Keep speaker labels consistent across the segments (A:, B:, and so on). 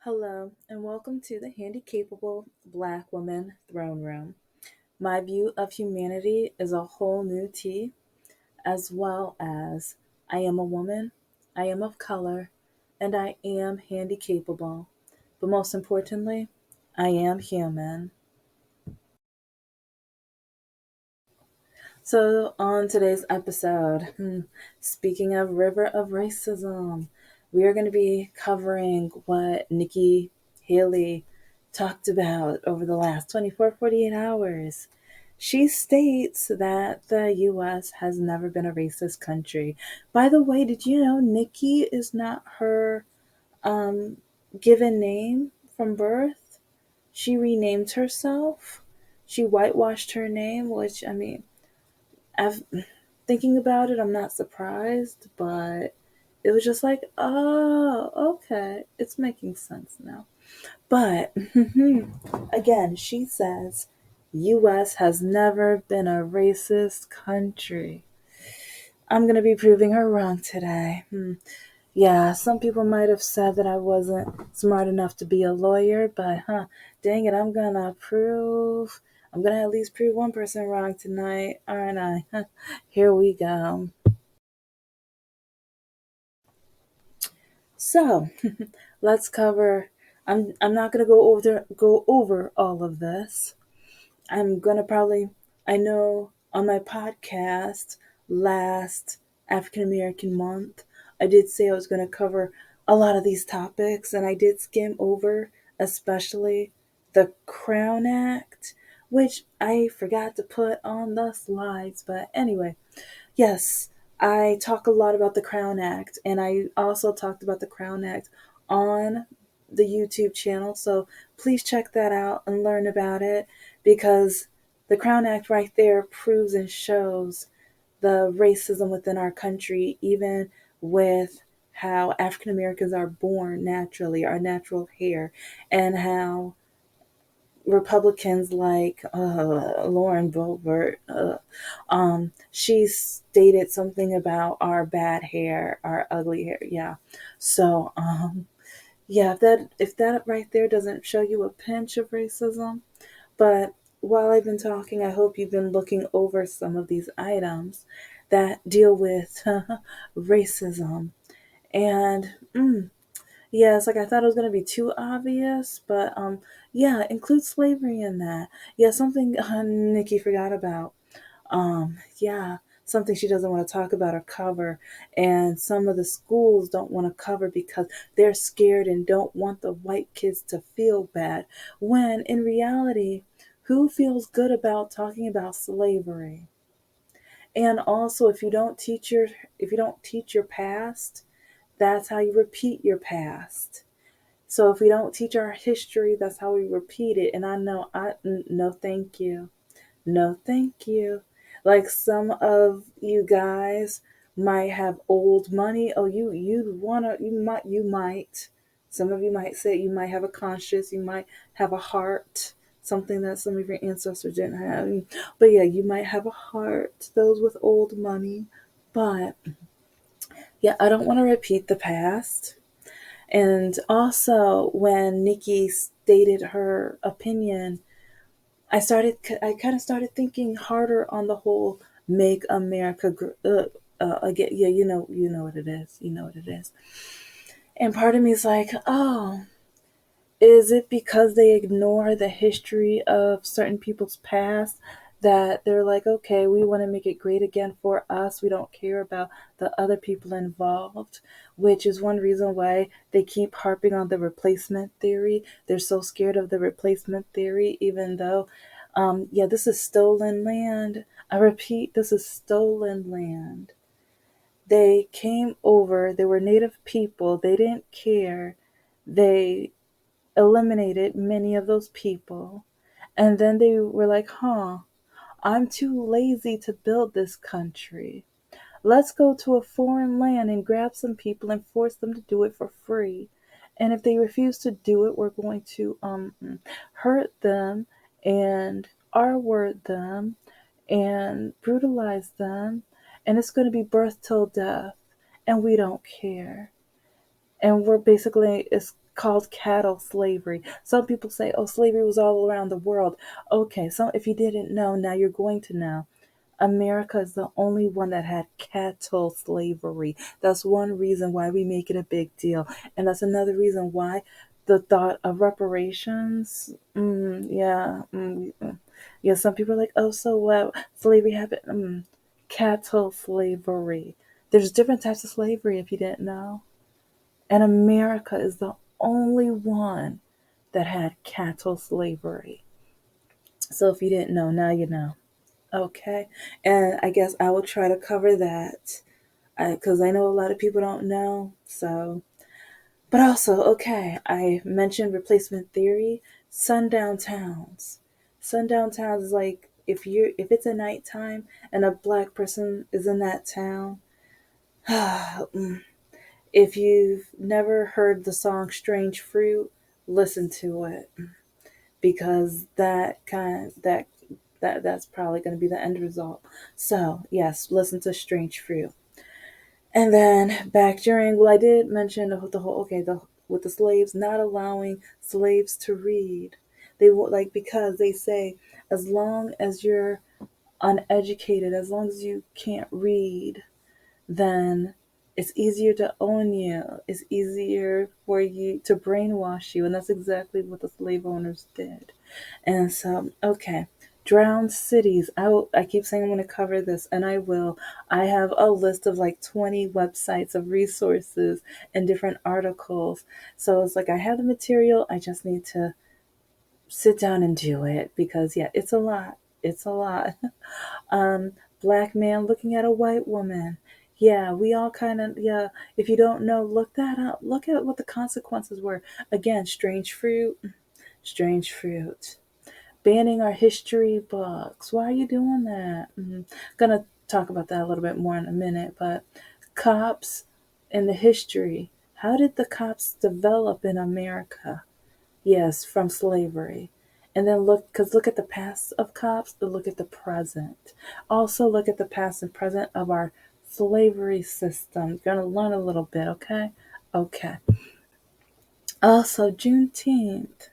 A: Hello, and welcome to the Handy Capable Black Woman Throne Room. My view of humanity is a whole new tea, as well as I am a woman, I am of color, and I am handy capable. But most importantly, I am human. So, on today's episode, speaking of River of Racism, we are going to be covering what Nikki Haley talked about over the last 48 hours. She states that the US has never been a racist country. By the way, did you know Nikki is not her um, given name from birth? She renamed herself. She whitewashed her name, which, I mean, I've thinking about it, I'm not surprised, but it was just like, oh, okay, it's making sense now. But again, she says, US has never been a racist country. I'm going to be proving her wrong today. Yeah, some people might have said that I wasn't smart enough to be a lawyer, but dang it, I'm gonna at least prove one person wrong tonight, aren't I? Here we go. So, let's cover. I'm not gonna go over all of this. I'm gonna probably, I know on my podcast last African American month, I did say I was gonna cover a lot of these topics, and I did skim over, especially the Crown Act, which I forgot to put on the slides. But anyway, yes, I talk a lot about the Crown Act, and I also talked about the Crown Act on the YouTube channel. So please check that out and learn about it, because the Crown Act right there proves and shows the racism within our country, even with how African Americans are born naturally, our natural hair, and how Republicans like Lauren Boebert, she stated something about our bad hair, our ugly hair. Yeah. So, yeah, if that right there doesn't show you a pinch of racism, but while I've been talking, I hope you've been looking over some of these items that deal with racism. And yeah, it's like I thought it was gonna be too obvious, but yeah, include slavery in that. Yeah, something Nikki forgot about. Yeah, something she doesn't want to talk about or cover, and some of the schools don't want to cover because they're scared and don't want the white kids to feel bad. When in reality, who feels good about talking about slavery? And also, if you don't teach your past, that's how you repeat your past. So if we don't teach our history, that's how we repeat it. And I know, no, thank you, no, thank you. Like some of you guys might have old money. Oh, you might. Some of you might say you might have a conscience. You might have a heart. Something that some of your ancestors didn't have. But yeah, you might have a heart. Those with old money. But yeah, I don't want to repeat the past. And also, when Nikki stated her opinion, I kind of started thinking harder on the whole "Make America again." Yeah, you know what it is. You know what it is. And part of me is like, oh, is it because they ignore the history of certain people's past that they're like, okay, we want to make it great again for us. We don't care about the other people involved, which is one reason why they keep harping on the replacement theory. They're so scared of the replacement theory, even though, yeah, this is stolen land. I repeat, this is stolen land. They came over, they were native people, they didn't care. They eliminated many of those people. And then they were like, I'm too lazy to build this country. Let's go to a foreign land and grab some people and force them to do it for free. And if they refuse to do it, we're going to hurt them and R word them and brutalize them. And it's going to be birth till death. And we don't care. And we're basically, it's called cattle slavery. Some people say, oh, slavery was all around the world. Okay, so if you didn't know, now you're going to know. America is the only one that had cattle slavery. That's one reason why we make it a big deal. And that's another reason why the thought of reparations, yeah, some people are like, oh, so what? Slavery happened. Cattle slavery. There's different types of slavery if you didn't know. And America is the only one that had cattle slavery. So if you didn't know, now you know. Okay. And I guess I will try to cover that because I know a lot of people don't know. So, but also, okay, I mentioned replacement theory, sundown towns. Sundown towns is like if it's a nighttime and a black person is in that town. If you've never heard the song Strange Fruit, listen to it because that's probably going to be the end result. So, yes, listen to Strange Fruit. And then back during, well, I did mention the whole, okay, with the slaves not allowing slaves to read. They will, like, because they say as long as you're uneducated, as long as you can't read, then it's easier to own you. It's easier for you to brainwash you. And that's exactly what the slave owners did. And so, okay, drowned cities. I keep saying I'm going to cover this, and I will. I have a list of like 20 websites of resources and different articles. So it's like I have the material. I just need to sit down and do it because, yeah, it's a lot. It's a lot. um, Black man looking at a white woman. Yeah, we all kind of, yeah, if you don't know, look that up. Look at what the consequences were. Again, strange fruit, strange fruit. Banning our history books. Why are you doing that? Gonna talk about that a little bit more in a minute, but cops and the history. How did the cops develop in America? Yes, from slavery. And then look at the past of cops, but look at the present. Also look at the past and present of our slavery system. You're gonna learn a little bit, okay? Okay. Also, Juneteenth,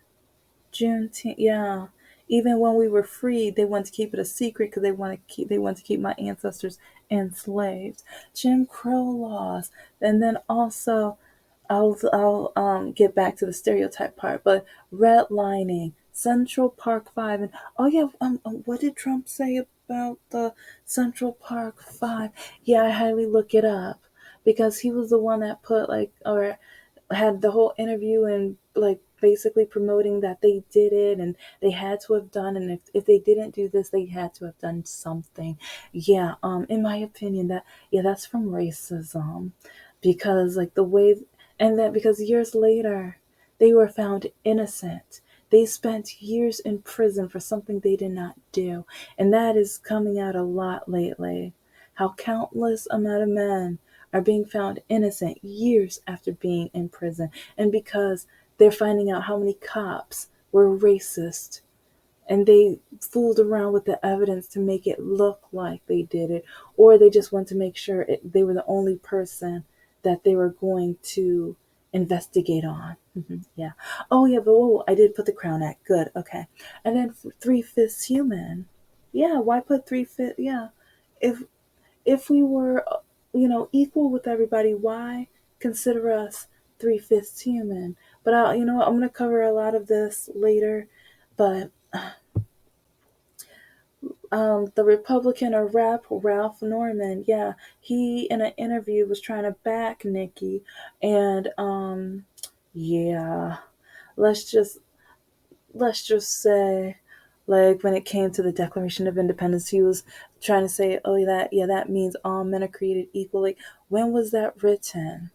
A: yeah. Even when we were free, they wanted to keep it a secret because they want to keep my ancestors enslaved. Jim Crow laws, and then also, I'll get back to the stereotype part, but redlining, Central Park Five, and oh yeah, what did Trump say about the Central Park Five? Yeah, I highly look it up because he was the one that put like or had the whole interview and like basically promoting that they did it and they had to have done and if they didn't do this they had to have done something. Yeah, in my opinion that yeah that's from racism because like the way and that because years later they were found innocent. They spent years in prison for something they did not do, and that is coming out a lot lately. How countless amount of men are being found innocent years after being in prison. And because they're finding out how many cops were racist and they fooled around with the evidence to make it look like they did it, or they just want to make sure they were the only person that they were going to investigate on. Yeah. Oh, yeah, but whoa, I did put the Crown Act. Good. Okay. And then three-fifths human. Yeah, why put three-fifths? Yeah. If we were, equal with everybody, why consider us three-fifths human? But I'm going to cover a lot of this later. But the Republican or Ralph Norman, yeah, he in an interview was trying to back Nikki, and yeah, let's just say, like when it came to the Declaration of Independence, he was trying to say, oh, that means all men are created equally. When was that written?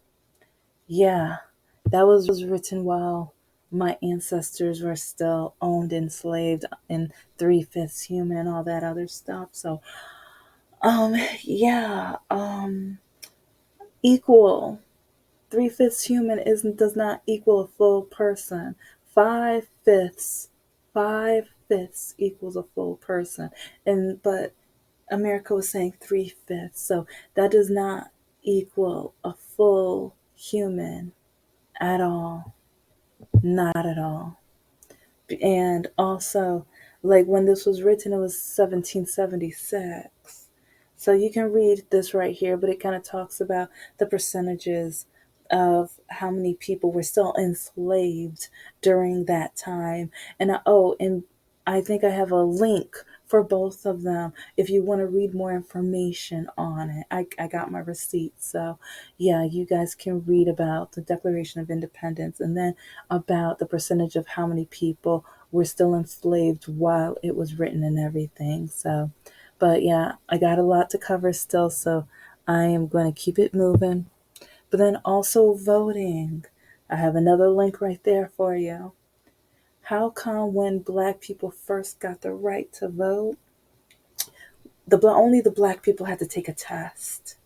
A: Yeah, that was written while my ancestors were still owned, enslaved, and three-fifths human, all that other stuff. So, yeah, equal. Three-fifths human isn't does not equal a full person. Five-fifths, five-fifths equals a full person. But America was saying three-fifths, so that does not equal a full human at all. Not at all. And also, like when this was written, it was 1776. So you can read this right here, but it kind of talks about the percentages of how many people were still enslaved during that time. And I think I have a link for both of them if you want to read more information on it. I got my receipt. So, yeah, you guys can read about the Declaration of Independence and then about the percentage of how many people were still enslaved while it was written and everything. So, but yeah, I got a lot to cover still, so I am going to keep it moving. But then also voting. I have another link right there for you. How come when black people first got the right to vote, only the black people had to take a test.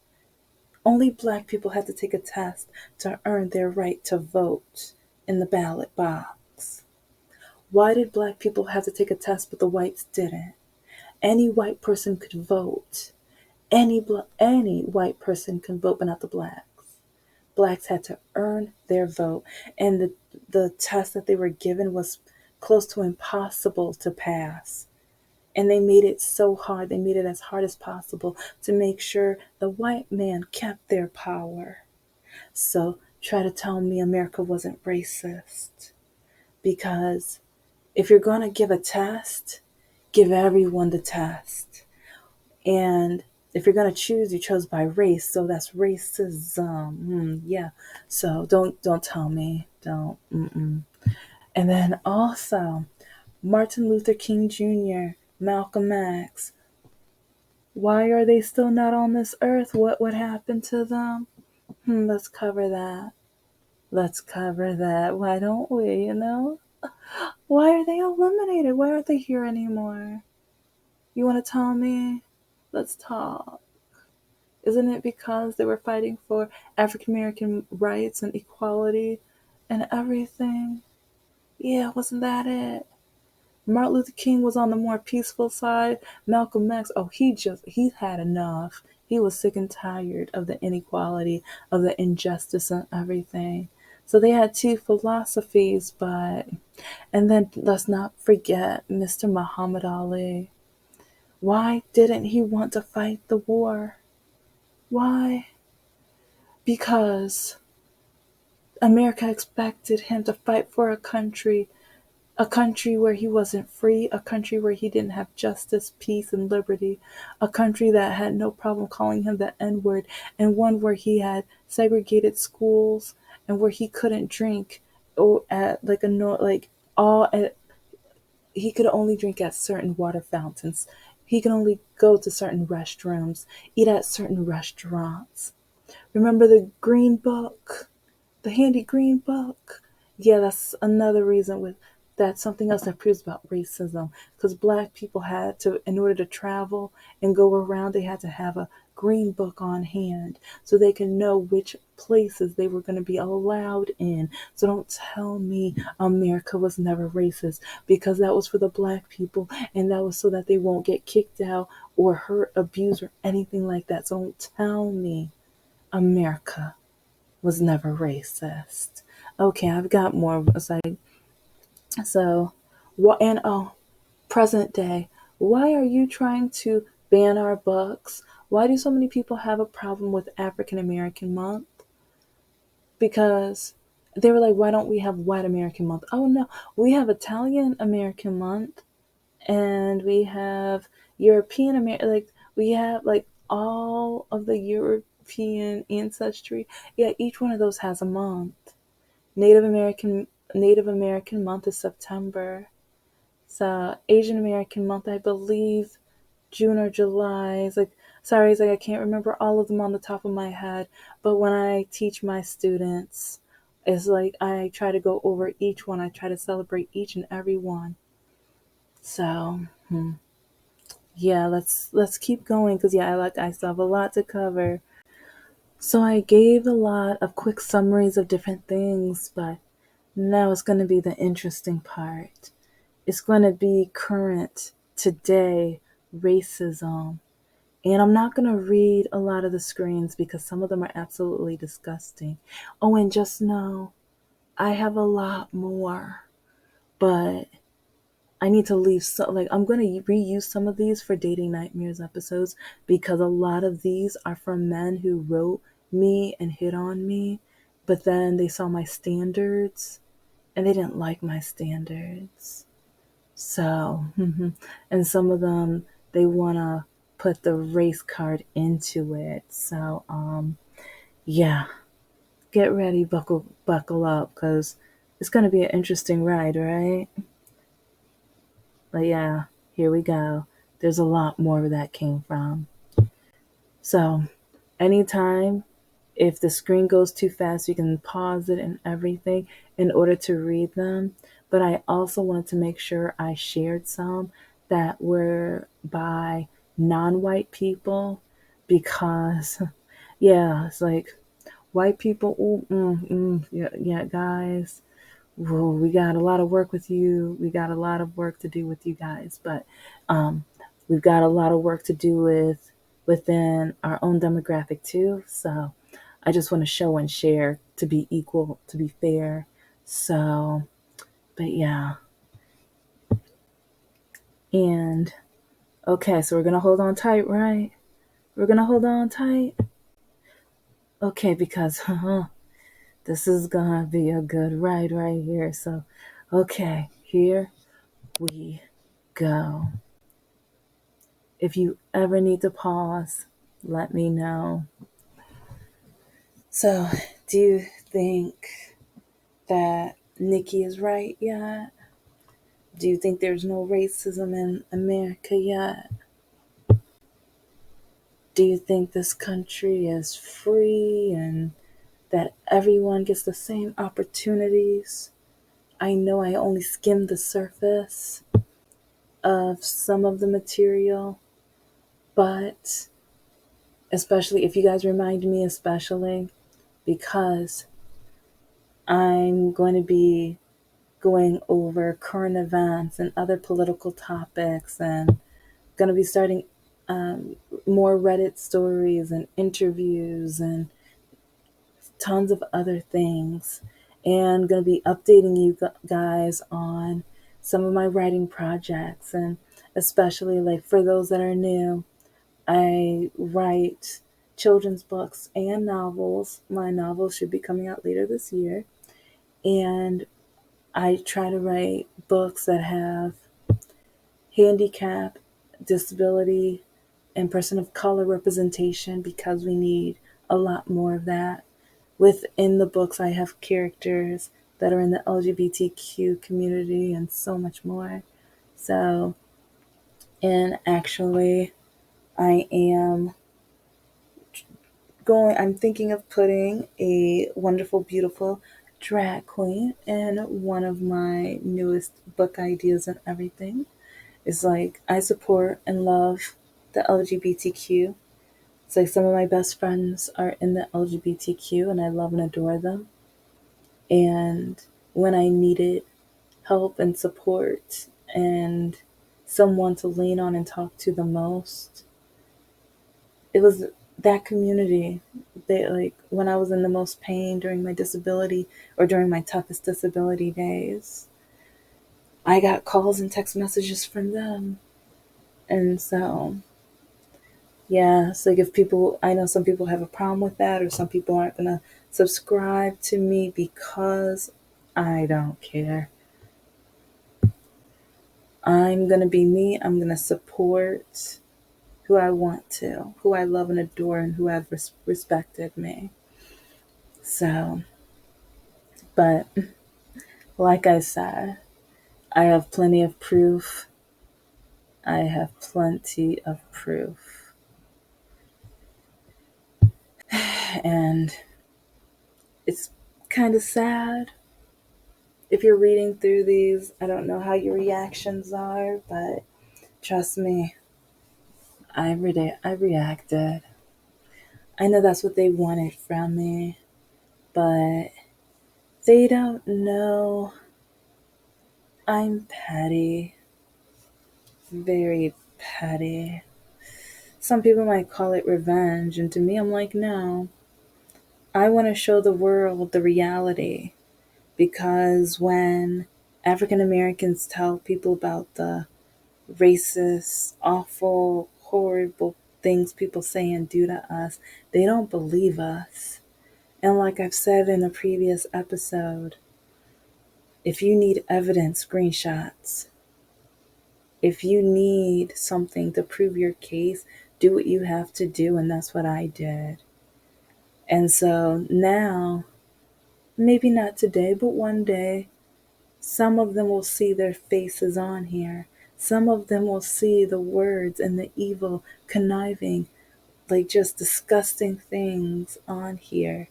A: Only black people had to take a test to earn their right to vote in the ballot box. Why did black people have to take a test but the whites didn't? Any white person could vote. Any white person can vote, but not the blacks. Blacks had to earn their vote, and the test that they were given was close to impossible to pass. And they made it so hard. They made it as hard as possible to make sure the white man kept their power. So try to tell me America wasn't racist. Because if you're going to give a test, give everyone the test. And if you're going to choose, you chose by race. So that's racism. Yeah. So don't tell me. Don't. Mm-mm. And then also, Martin Luther King Jr., Malcolm X, why are they still not on this earth? What happened to them? Let's cover that. Let's cover that. Why don't we, Why are they eliminated? Why aren't they here anymore? You want to tell me? Let's talk. Isn't it because they were fighting for African American rights and equality and everything? Yeah, wasn't that it? Martin Luther King was on the more peaceful side. Malcolm X, oh, he had enough. He was sick and tired of the inequality, of the injustice and everything. So they had two philosophies, and then let's not forget Mr. Muhammad Ali. Why didn't he want to fight the war? Why? Because America expected him to fight for a country where he wasn't free, a country where he didn't have justice, peace, and liberty, a country that had no problem calling him the N word, and one where he had segregated schools and where he couldn't drink or at like a no like all at, he could only drink at certain water fountains. He could only go to certain restrooms, eat at certain restaurants. Remember the green book? The handy green book. Yeah, that's another reason with that's something else that proves about racism. Because black people had to, in order to travel and go around, they had to have a green book on hand so they can know which places they were going to be allowed in. So don't tell me America was never racist, because that was for the black people and that was so that they won't get kicked out or hurt, abused, or anything like that. So don't tell me America was never racist. Okay, I've got more. So, what? And oh, present day. Why are you trying to ban our books? Why do so many people have a problem with African American Month? Because they were like, why don't we have White American Month? Oh no, we have Italian American Month, and we have European American. Like we have like all of the European ancestry. Yeah, each one of those has a month. Native American Native American month is September. So Asian American month, I believe, June or July. It's like I can't remember all of them on the top of my head. But when I teach my students, it's like I try to go over each one. I try to celebrate each and every one. So yeah, let's keep going because yeah, I still have a lot to cover. So I gave a lot of quick summaries of different things, but now it's going to be the interesting part. It's going to be current, today, racism. And I'm not going to read a lot of the screens because some of them are absolutely disgusting. Oh, and just know I have a lot more, but I need to leave. So, like, I'm going to reuse some of these for Dating Nightmares episodes because a lot of these are from men who wrote me and hit on me, but then they saw my standards and they didn't like my standards. So, and some of them, they want to put the race card into it. So, yeah, get ready, buckle up, because it's going to be an interesting ride, right? But yeah, here we go. There's a lot more where that came from. So, anytime if the screen goes too fast, you can pause it and everything in order to read them. But I also wanted to make sure I shared some that were by non white people because, yeah, it's like white people, ooh, yeah, yeah, guys, whoa, we got a lot of work with you. We got a lot of work to do with you guys, but um, we've got a lot of work to do within our own demographic too. So I just want to show and share to be equal, to be fair. So, but yeah, and okay, so we're gonna hold on tight, right? We're gonna hold on tight, okay, because this is gonna be a good ride right here. So, okay, here we go. If you ever need to pause, let me know. So, do you think that Nikki is right yet? Do you think there's no racism in America yet? Do you think this country is free and that everyone gets the same opportunities? I know I only skimmed the surface of some of the material, but especially if you guys remind me, especially because I'm going to be going over current events and other political topics and going to be starting more Reddit stories and interviews and tons of other things. And going to be updating you guys on some of my writing projects. And especially like for those that are new, I write children's books and novels. My novel should be coming out later this year. And I try to write books that have handicap, disability, and person of color representation because we need a lot more of that. Within the books, I have characters that are in the LGBTQ community and so much more. So, and actually, I am I'm thinking of putting a wonderful, beautiful drag queen in one of my newest book ideas and everything. It's like I support and love the LGBTQ. It's like some of my best friends are in the LGBTQ and I love and adore them. And when I needed help and support and someone to lean on and talk to the most, it was that community. They like when I was in the most pain during my disability or during my toughest disability days, I got calls and text messages from them. And so yeah, it's like if people, I know some people have a problem with that, or some people aren't going to subscribe to me because I don't care. I'm going to be me. I'm going to support who I want to, who I love and adore, and who have respected me. So, but like I said, I have plenty of proof. I have plenty of proof. And it's kind of sad if you're reading through these. I don't know how your reactions are, but trust me, I reacted. I know that's what they wanted from me, but they don't know I'm petty, very petty. Some people might call it revenge, and to me, I'm like, no. I want to show the world the reality because when African Americans tell people about the racist, awful, horrible things people say and do to us, they don't believe us. And like I've said in a previous episode, if you need evidence, screenshots, if you need something to prove your case, do what you have to do. And that's what I did. And so now, maybe not today, but one day, some of them will see their faces on here. Some of them will see the words and the evil, conniving, like just disgusting things on here.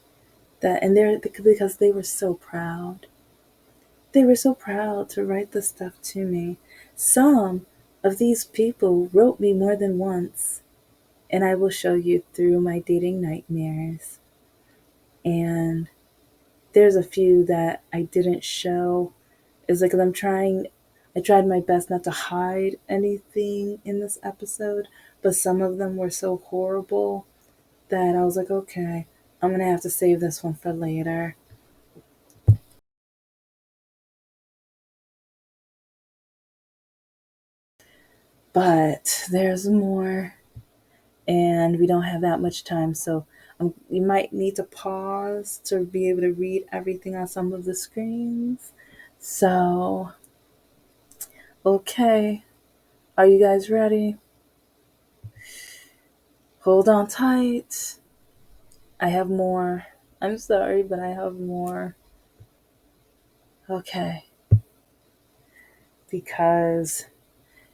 A: That and they're because they were so proud. They were so proud to write this stuff to me. Some of these people wrote me more than once, and I will show you through my dating nightmares. And there's a few that I didn't show. It's like 'cause I tried my best not to hide anything in this episode, but some of them were so horrible that I was like, okay, I'm gonna have to save this one for later. But there's more, and we don't have that much time, so you might need to pause to be able to read everything on some of the screens. So, okay, are you guys ready? Hold on tight. I have more. I'm sorry, but I have more. Okay, because,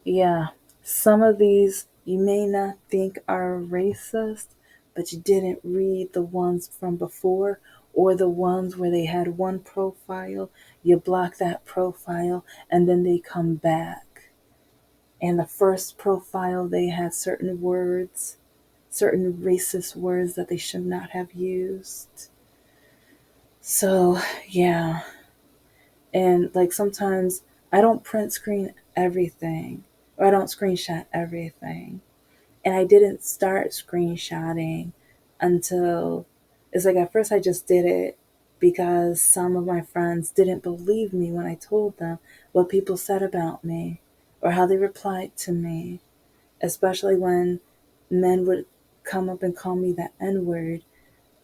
A: yeah, some of these you may not think are racist, but you didn't read the ones from before or the ones where they had one profile, you block that profile, and then they come back. And the first profile, they had certain words, certain racist words that they should not have used. So, yeah. And like sometimes I don't print screen everything or I don't screenshot everything. And I didn't start screenshotting until it's like at first I just did it because some of my friends didn't believe me when I told them what people said about me or how they replied to me, especially when men would come up and call me the N word,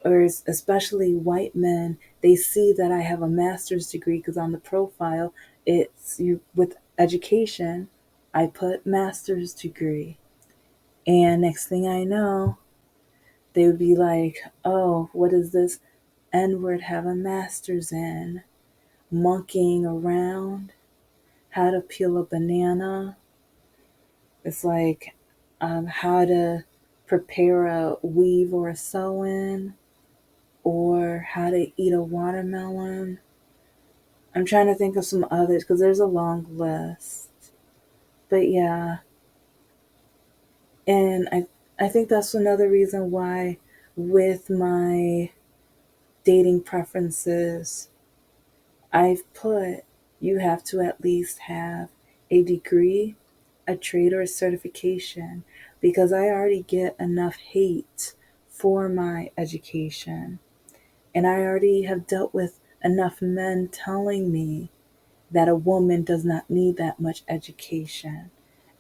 A: or especially white men. They see that I have a master's degree because on the profile it's you with education. I put master's degree, and next thing I know, they would be like, "Oh, what does this N word have a master's in? Monkeying around, how to peel a banana." It's like how to prepare a weave or a sew in, or how to eat a watermelon. I'm trying to think of some others because there's a long list. But yeah, and I think that's another reason why with my dating preferences, I've put you have to at least have a degree, a trade, or a certification because I already get enough hate for my education. And I already have dealt with enough men telling me that a woman does not need that much education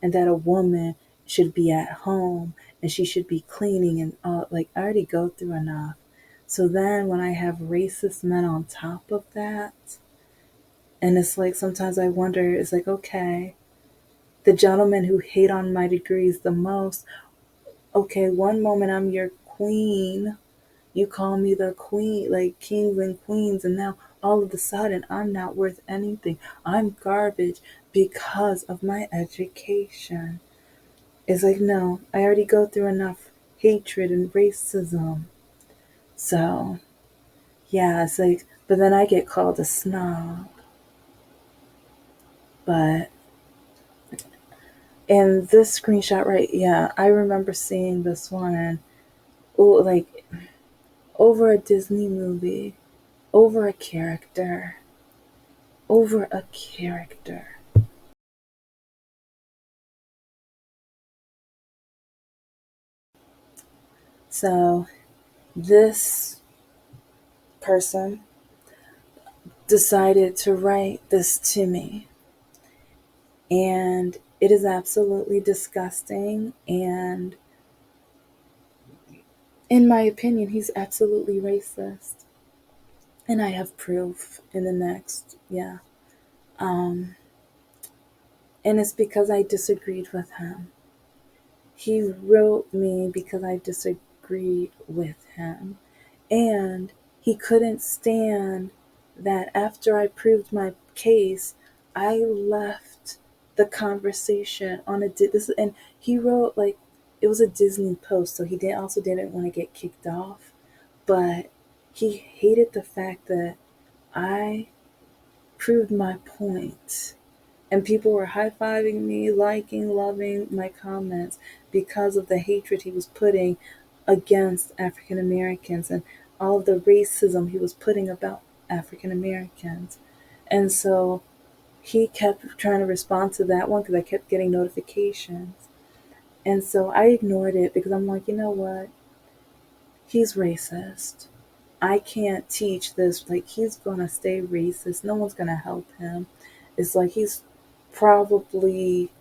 A: and that a woman should be at home and she should be cleaning and all. Like, I already go through enough. So then when I have racist men on top of that, and it's like sometimes I wonder, it's like, okay, the gentlemen who hate on my degrees the most, okay, one moment I'm your queen. You call me the queen, like kings and queens, and now all of a sudden I'm not worth anything. I'm garbage because of my education. It's like, no, I already go through enough hatred and racism. So, yeah, it's like, but then I get called a snob. But, in this screenshot, right, yeah, I remember seeing this one and, oh, like, over a Disney movie, over a character, over a character. So this person, decided to write this to me. And it is absolutely disgusting. And in my opinion, he's absolutely racist. And I have proof in the next, yeah. Um, and it's because I disagreed with him. He wrote me because I disagreed with him. And he couldn't stand that after I proved my case, I left the conversation on this, and he wrote like it was a Disney post, so he didn't want to get kicked off, but he hated the fact that I proved my point. And people were high fiving me, liking, loving my comments because of the hatred he was putting against African Americans and all of the racism he was putting about African Americans. And so he kept trying to respond to that one because I kept getting notifications. And so I ignored it because I'm like, you know what? He's racist. I can't teach this. Like, he's going to stay racist. No one's going to help him. It's like he's probably,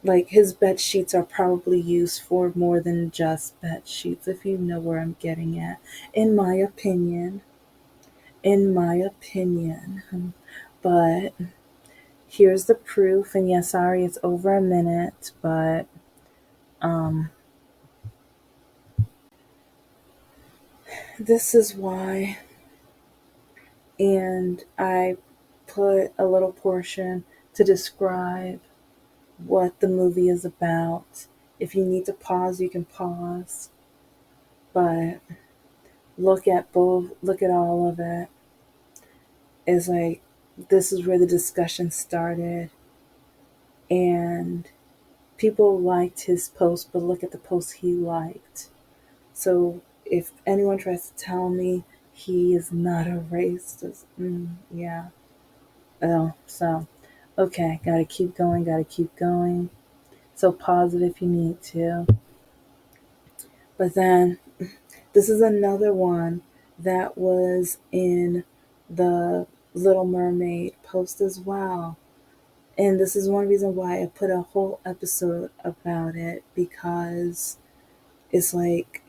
A: like, his bed sheets are probably used for more than just bed sheets, if you know where I'm getting at. In my opinion. In my opinion. But here's the proof. And yeah, sorry, it's over a minute, but um, this is why. And I put a little portion to describe what the movie is about. If you need to pause, you can pause. But look at all of it. It's like this is where the discussion started. And people liked his post, but look at the post he liked. So if anyone tries to tell me he is not a racist, yeah. Oh, so okay, gotta keep going, gotta keep going. So pause it if you need to. But then this is another one that was in the Little Mermaid post as well. And this is one reason why I put a whole episode about it, because it's like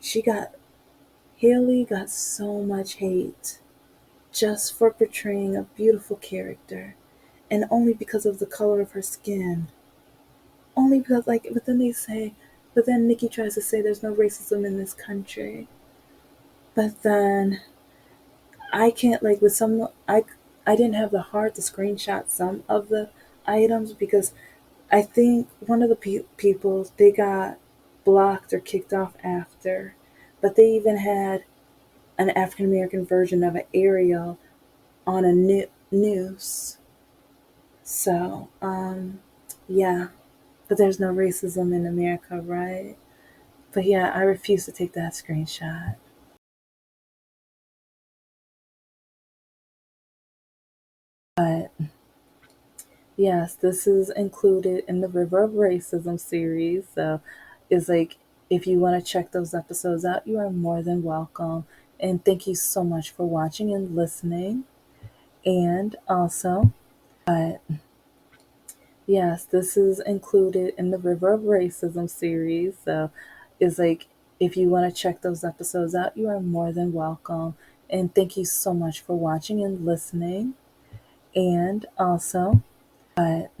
A: Haley got so much hate just for portraying a beautiful character, and only because of the color of her skin. Only because, like, but then Nikki tries to say there's no racism in this country. But then I can't, like, with some, I didn't have the heart to screenshot some of the items because I think one of the people, they got blocked or kicked off after. But they even had an African American version of an Ariel on a noose. So, yeah. But there's no racism in America, right? But yeah, I refuse to take that screenshot. But yes, this is included in the River of Racism series. So it's like, if you want to check those episodes out, you are more than welcome. And thank you so much for watching and listening. And also, but yes, this is included in the River of Racism series. So it's like, if you want to check those episodes out, you are more than welcome. And thank you so much for watching and listening. And also, but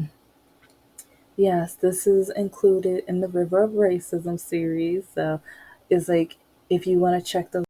A: yes, this is included in the River of Racism series. So it's like, if you want to check those